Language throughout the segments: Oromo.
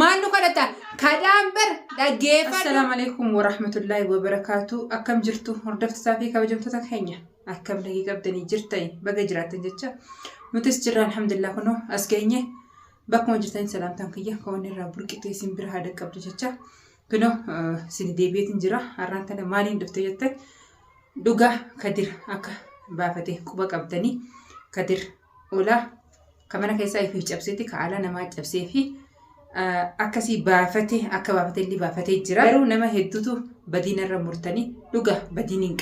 Maallu kadhata kadamber dhageeffadhu. Assalamu alaykum wa rahmatullahi wa barakatuh. Akkam jirtu hordoftoota fi kabajamtoota keenya akkam dhagii qabdanii jirtani baga jiraatan jecha nutis jirra alhamdulillah kuno as geenye bakkuma jirtan salaamtaan kiyya koon irraa burqitee isin bira haadha qabdu jecha kuno sin deebi'eetin jira har'aan tana maaliin dhufte jette dhugaa Kadir akka baafate quba qabdanii Kadir ola kamana keessa ifi cabseeti kaala nama cabsee fi akkasii baafate akka baafate illee baafatee jira garuu nama hedduutu badiina irra murtanii dhugaa badiin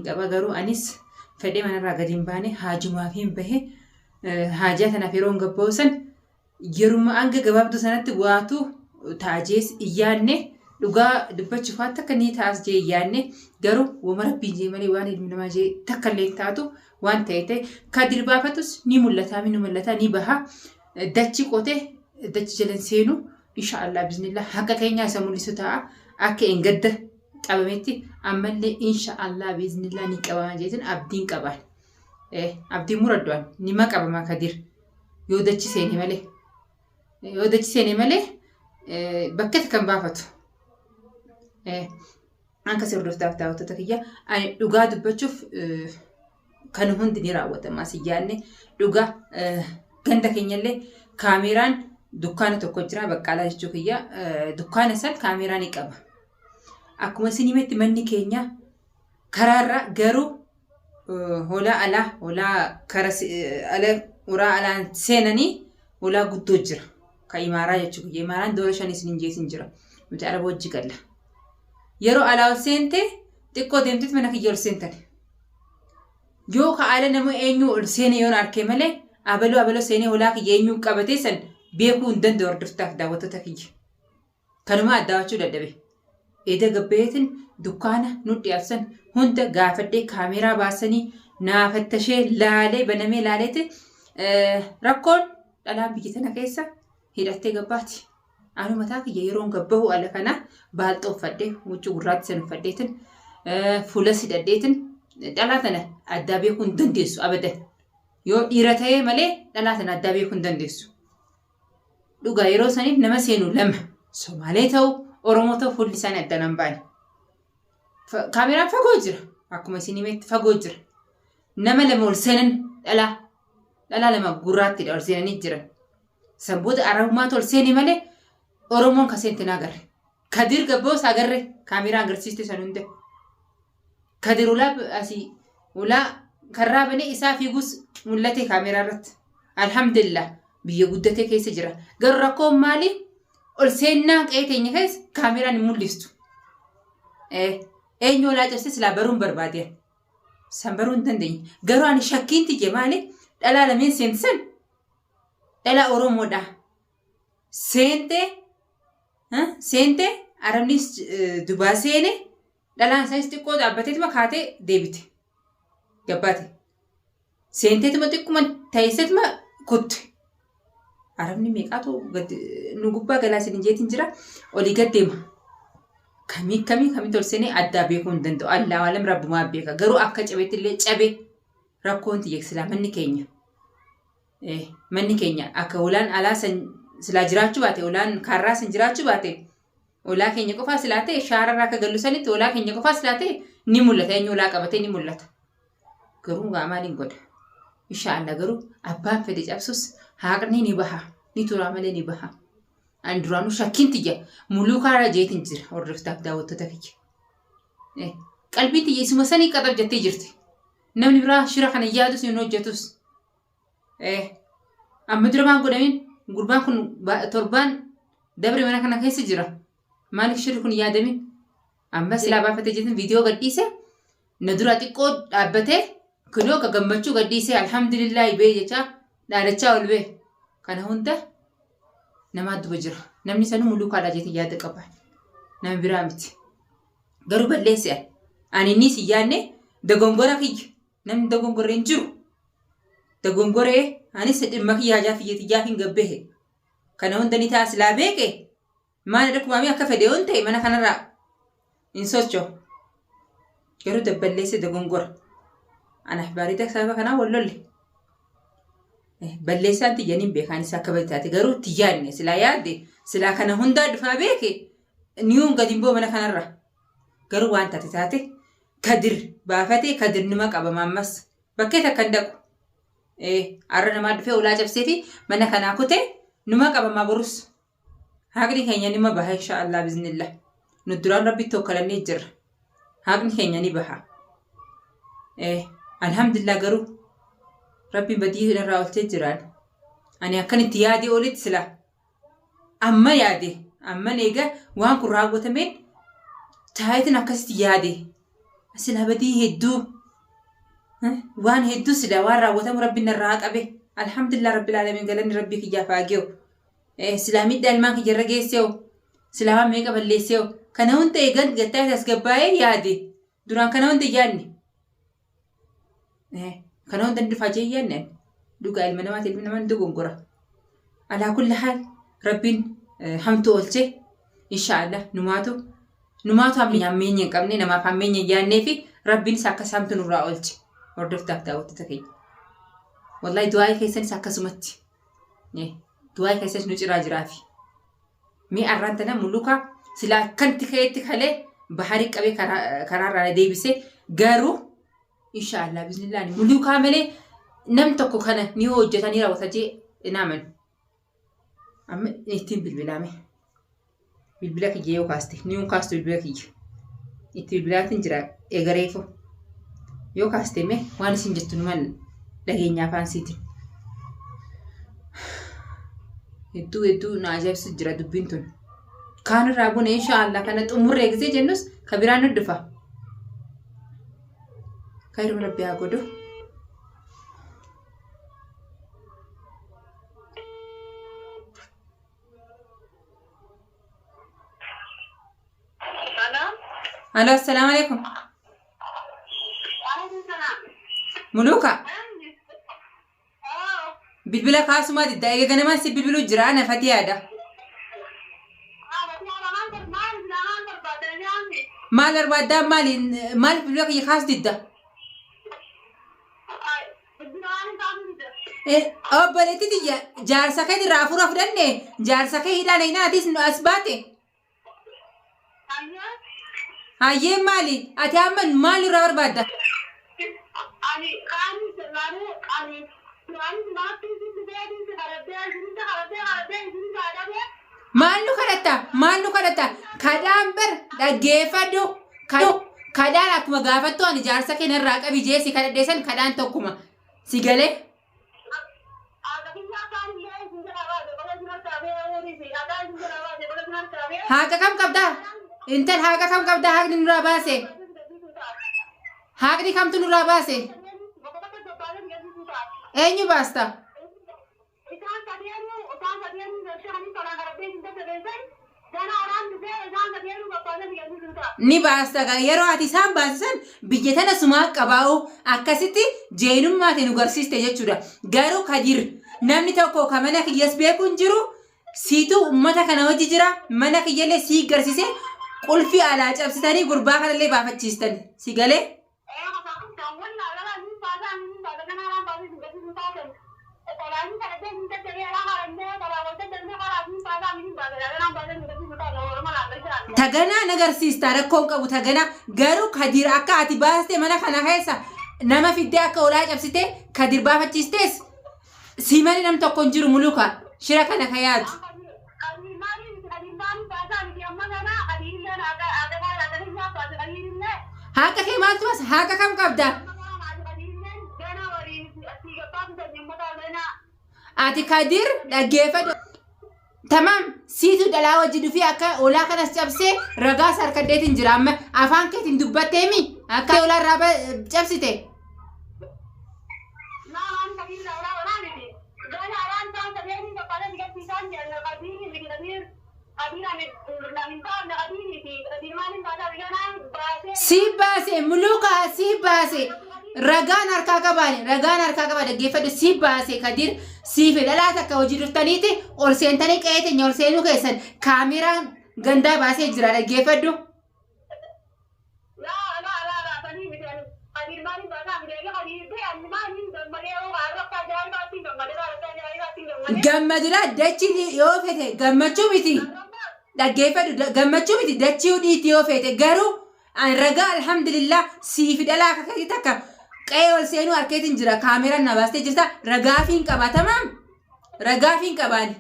qaba garuu anis fedhee manarraa gadi hin baane haajumaa fi hin bahe haajaa tanaaf yeroo hin gabboosan yeruma hanga gabaabduu sanatti waatu taajees iyyaanne dhugaa dubbachuuf waan takka ni taas jee iyyaanne garuu wama rabbiin jee malee waan ilmi namaa jee takka illee taatu waan ta'e Kadir baafatus ni mul'ata ni baha dachi qotee dachi jalan seenu inshaallah bismillah haqqa keenya isa mul'isu ta'a akka hin gadda qabametti ammallee inshaallah bismillah ni qabama jeetin abdiin qaban abdiin muraddoon ni maqabama Kadir yoo dachi seene malee bakkatti kan baafatu anka sirdooftaaf daawwattoota kiyya ani dhugaa dubbachuuf kan hundi ni raawwatama siyyaanne dhugaa ganda keenyallee kaameraan dukkaana tokko jira baqqaalaa jechuu kiyya dukkaana san kaameraan ni qaba akkuma sinimetti manni keenya karaarra garuu hola alaan seenanii hola guddoo jira ka imaaraa jechuu kiyya imaaraan doora 5 isin jeesin jira nuti araba wajji galla yeroo alaa ol seente xiqqoo deemteet mana kiyya ol seentani yoo ka ala namu eenyu ol seene yoon arkee malee abaloo seenee hola kiyya eenyu qabatee san beekuu hin danda'u hordoftaaf daawwattoota kiyya kanuma addaawachuu dadhabe eeda gabbeetin dukkaana nu dhiyaabsan hunda gaafadhee kaameraa baasanii naafattashee laalee banamee laaleeti rakkoon dhalaan biyya tana keessa hidhattee gabbaati anu mataa kiyya yeroon gabbahu ala kana baalxoo uffadhee huccuu gurraatti san uffadheetin fuula sidhadheetin dhalaa tana addaa beekuu hin dandeessu abadan yoo dhiira ta'ee malee dhalaa tana addaa beekuu hin dandeessu dhugaa yeroo saniif nama seenu lama Somaalee ta'u Oromoo ta'u fuulli isaanii adda nan baane kaameraan fagoo jira akkuma isin himetti fagoo jira nama lama ol seenan dhalaa lama gurraatti ol seenanii jiran sanboota arabummaatu ol seeni malee Oromoon ka seentin agarre Kadir gabboos agarre kaameraan agarsiiste san hunda Kadir ulaa karraa banee isaa fiigus mul'ate kaameraa irratti alhamdulillah biyya guddatee keessa jira garuu rakkoon maali ol seennaa qe'ee teenya keessa kaameraan hin mul'istu eenyu olaa cabse silaa baruun barbaadiyan san baruu hin dandeenye garuu ani shakkiin tiyye maali dhalaa lameen seentisan dhalaa Oromoodha seente arabnis dubaa seene dhalaan isaanis xiqqoo dhaabbateetuma kaatee deebite gabbaate seenteetuma xiqquma ta'iseetuma kutte arabni meeqaatu nu gubbaa galaasin jeetin jira olii gaddeema kamii tol seenee addaa beekuu hin danda'u Allah waalam rabbumaa beeka garuu akka cabeetti illee cabe rakkoon tiyyeeksilaa manni keenya akka ulaan alaa san silaa jiraachuu baate ulaan kaarraa san jiraachuu baate ulaa keenya qofaa silaa ta'e shaararraa akka gallu sanitti ulaa keenya qofaa silaa ta'e ni mul'ata eenyu ulaa qabatee ni mul'ata garuu maaliin godha inshaallah garuu abbaan fedhe cabsus haaqni ni baha ni turaa malee ni baha an duraanuu shakkiin tiyya muluu kaara jeetin jira hordoftaaf daawwattoota kiyya qalbii tiyya isuma sanii qaxab jettee jirti namni biraa shira kana yaadus hin hojjetus amma dura maan godhamin gurbaan kun torbaan dabre mana kana keessa jira maaliif shirri kun yaadamin amma silaa baafate jeetin viidiyoo gadhiise na dura xiqqoo dhaabbatee kunoo ka gammachuu gadhiise alhamdulillah bee jecha dhaadachaa ol bee kana hunda nama adduba jira namni sanuu muluu kaadhaa jeetin yaada qaba nama biraa miti garuu balleesse ani inni si yaanne dogongora kiyya namni dogongoree hin jiru dogongoree anis dhimma kiyyaa jaafiyyaa hin gabbehe kana hunda ni taas laa beeke maana dhakumaamii akka fedhe on ta'e mana kanarraa hin socho garuu dabballeesse dogongora anaaf bareeda sababa kanaa wallolle balleessaan tiyyaniin beekaan isaa akka baltaate garuu tiyyaanne silaa yaadde silaa kana hundaa dhufaa beeke niyuun gadi boo mana kanarra garuu waan taate kadir baafatee kadir nima qabama ammas bakkee takkan dhaqu arra namaa dhufee ulaa cabsee fi mana kanaa kutee numa qabamaa borus haqni keenya nima baha inshaallah biznillah nu duraan rabbi tokkolannee jirra haqni keenya ni baha alhamdulillah garuu rabbi badii irraa oltee jiraan ani akkanitti yaadee olitti sila amma yaade amma eega waan kun raawwatameen taayitiin akkasitti yaade sila badii hedduu waan hedduu sila waan raawwatamu rabbi narraa qabe alhamdulillah rabbil alamin galanni rabbi kiyyaaf haageewu sila midhaa ilmaan kiyyarra geesseewu sila waan meeqa balleesseewu kana hunda eegan gattaa as gabbaa'ee yaade duraan kana hunda yaadne kana hunda dhufaa jee yaadne dhugaa ilma namaati ilmi namaan dogongora alaa kulli haal rabbiin hamtu oolche inshaallah numaatu hammeenya hin qabne namaaf hammeenya yaannee fi rabbiinis akkas hamtu nurraa oolche hordoftaaf daawwattota keenya wallahi du'aa keessanis akkasumatti du'aa keessanis nu ciraa jiraafi mee arraan tana muluka sila akkanti ka'eetti kalee baharii qabee karaarraa deebisee garuu inshaallah bismillah mulukaa malee nam tokko kana ni hojjetanii raawwata jee inaaman amma ittiin bilbilaame bilbila kiyya yoo kaaste ni yoo kaastu bilbila kiyya itti bilbilaatiin jira egareefo yoo kaaste mee waan isin jettu numal dhageenyaa faansiitiin hedduu na ajaa'ibsu jira dubbiin tun kaanirraa bune inshaallah kana xumurree gisee jennus ka biraan nu dhufa kayruma rabbi haa godhu Halo, assalamualaikum. Muluka. Bilbila kaasuma didda eega ganama si bilbilu jira na fatiyaadha. Maal barbaaddaa maal bilbila kiyya kaas didda? Obboleetti tiyya jaarsa kee irraa afuura fudhanne jaarsa kee hidhaan aynaatis nu as baate. Hayyee maali? Ati amma maal irraa barbaadda? Maal nu kadhatta? Kadhaan bar dhaggeeffadhu. Kadhaan akkuma gaafattu ani jaarsa kee irraa qabi jeesi kadhadheessan kadhaan tokkuma. Si galee? Haqa kam qabdaa? Intal haqa kam qabdaa haqni nurraa baase? Haqni kamtu nurraa baase? Eenyu baasta? Ni baasta yeroo ati isaan baasisan biyya tana sumaa qabaa'u akkasitti jeenummaati nu garsiiste jechuudha. Garuu Kadir namni tokko ka mana kiyyas beekuun jiru siituu ummata kana hojii jira mana kiyyallee sii garsiise qulfii alaa cabsitanii gurbaa kanallee baafachiistan si galee? Taganaa nagarsiista rakkoon qabu taganaa garuu Kadir akka ati baaste mana kana keessa nama fiddee akka olaa cabsite Kadir baafachiistes si malee nam tokko hin jiru muluka shira kana ka yaadu. Haqa kee maaltu as haqa kam qabda? Ati Kadir dhaggeeffadhu. Tamam siitu dhalaa wajji dhufii akka olaa kanas cabsee ragaa sarkaddeetiin jira amma afaan keetiin dubbatteemi akka olaa irraa cabsite. Si baase muluka si baase ragaan harkaa qabaane dhaggeeffadhu si baase Kadir si fedhalaa takka hojii dhuftaniiti ol seentanii qe'eetiin ol seenuu keessan kaameraan gandaa baasee jira dhaggeeffadhu. Gammadura dachii yoo fete gammachuu miti. Dhaggeeffadhu gammachuu miti dachii dhiitti yoo fete garuu an ragaa alhamdulillah siif dhalaa kakati takka qe'ee ol seenuu harkeetiin jira kaameraan na baastee jirta ragaafiin qaba tamam ragaafiin qabaani.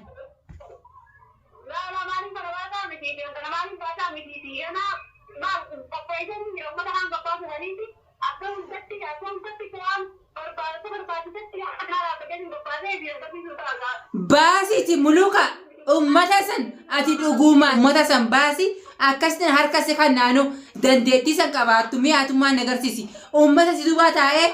Baasiiti muluka ummata san ati dhuguma ummata san baasi akkasiin harka si kan naannoo dandeettii san qabaattu mi'aatummaan agarsiisi ummata si dubaa taa'ee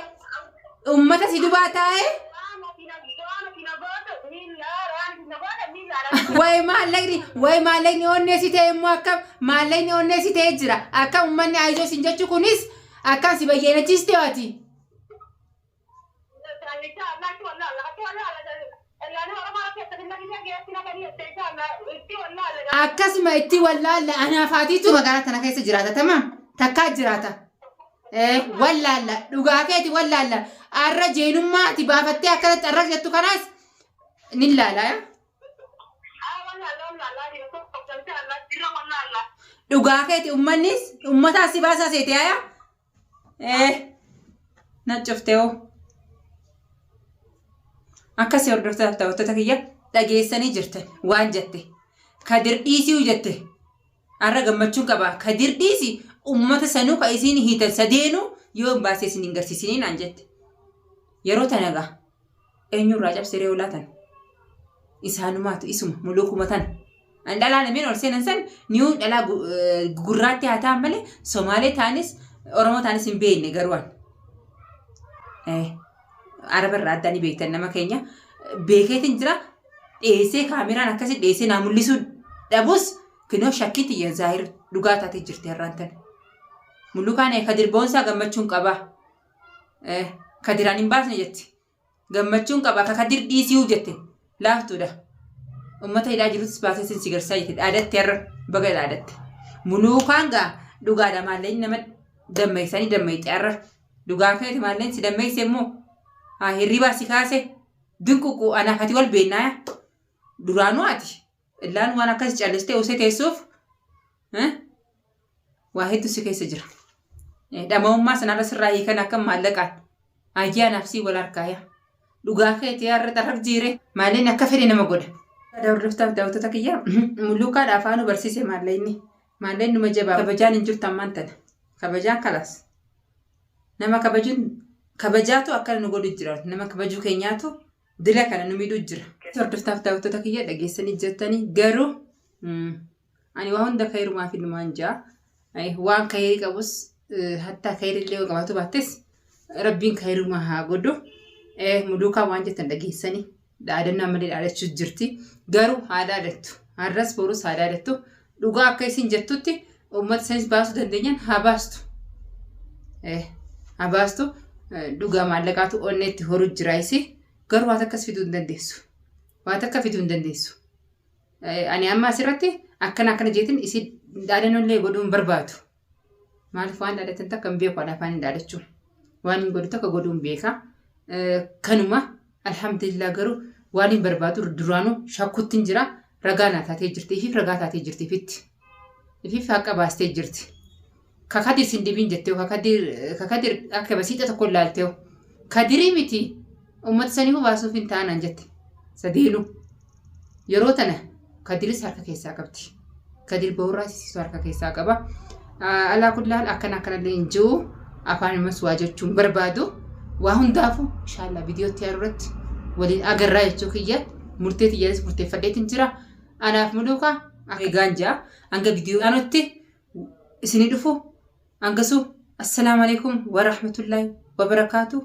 way maallaqni onneesi ta'e immoo akka maallaqni onneesi ta'e jira akka ummanni aayizoo sin jechuu kunis akka si bayyanachiiste waati. Akkasuma itti wallaalla anaafaatiitu magaalaa tana keessa jiraata tamam takkaa jiraata wallaalla dhugaa keeti wallaalla arra jeenummaa ati baafattee akkanatti arra jettu kanaas ni laala dhugaa keeti ummannis ummata si baasaa seete aya na cufteeoo akkasii hordoftoota ta'uttota kiyya dhageessanii jirtan waan jette kadir dhiisii jette arra gammachuun qaba kadir dhiisii ummata sanuu ka isiin hiitan sadeenu yoo baasee isin hin garsiisiniin naan jette yeroo tanagaa eenyurraa cabsiree olaatan isaanumaatu isuma mulukuma tan an dhalaa lameen ol seenan san niyu dhalaa gurraatti haa ta'an malee Somaalee taanis Oromoo taanis hin beekne garuwaan Arabarraa addaan beektan nama keenya beekeetiin jira dhiyeessee kaameraan akkasii dhiyeessee naa mul'isuu dhabus kinoo shakkiitti yaa zaahir dhugaa taatee jirti har'aan tan mullukaan kadir boonsaa gammachuun qaba kadiraan hin baasne jetti gammachuun qaba ka kadir dhiisii jette laaftuudha ummata hidhaa jirutti baasee sin sigarsaa jette dhaadatte har'a baga dhaadatte mullukaan gaa dhugaadha maalleen nama dammeessanii dammeeyte har'a dhugaa keeti maalleen si dammeeyse immoo hirribaa si kaase dinququu anaafati wal beennaa duraanuu ati illaan waan akkas callistee usee teessuuf waa hedduu si keessa jira dhama'ummaa sanarra sirraa hiikan akka maallaqaan ayyaanaaf si wal harkaaya dhugaa keetii har'a xarraq jiire maalleen akka fedhe nama godha. Hordoftaaf daawwattoota kiyya mulluukaadha afaanuu barsiise maalleen numa jabaa kabajaan hin jirtu ammaan tana kabajaan kalaas nama kabajuun kabajaatu akka nu godhu jira nama kabajuu keenyaatu dila kana nu miidhuu jira. Hordoftaaf daawwattoota kiyya dhageessanii jirtanii garuu ani waa hunda kayrumaa fi numaan jaa waan kayrii qabus hatta kayrillee yoo qabaatu baattes rabbiin kayrumaa haa godhu muluukaa waan jettan dhageessanii dhaadannaa malee dhaadachuu jirti garuu haa dhaadattu har'as borus haa dhaadattu dhugaa akka isin jettutti uummata isanis baasuu dandeenyan haa baastu dhugaa maallaqaatu onneetti horuu jiraayisi garuu waan akkas fiduu hin dandeessu waan akka fiduu hin dandeessu ani amma asirratti akkana jeetin isin dhaadannollee godhuun barbaadu maaliif waan dhaadatan takka hin beeku afaan hin dhaadachuu waan hin godhu takka godhuun beeka kanuma alhamdulillah garuu waan hin barbaadu duraanuu shakkuutti hin jira ragaa naa taatee jirti ifiif ragaa taatee jirti ifiif haqa baastee jirti. Kakadir sindibin jettee kakadir akka basiita tokko laaltee kadirii miti uummata sanii baasuuf hin taanaan jette sadeenu yeroo tana kadiris harka keessaa qabdi kadir bawraa sisiisu harka keessaa qaba alaa kullaal akkanallee hin jiru afaanumas waa jechuun barbaadu waa hundaafu inshallah viidiyootti irratti waliin agarraa jechuu kiyya murteetti jedhes murteeffadheetiin jira anaaf muluuka akka gaanjaa hanga viidiyoo aanutti isinii dhufu. Anggasu, assalamualaikum warahmatullahi wabarakatuh.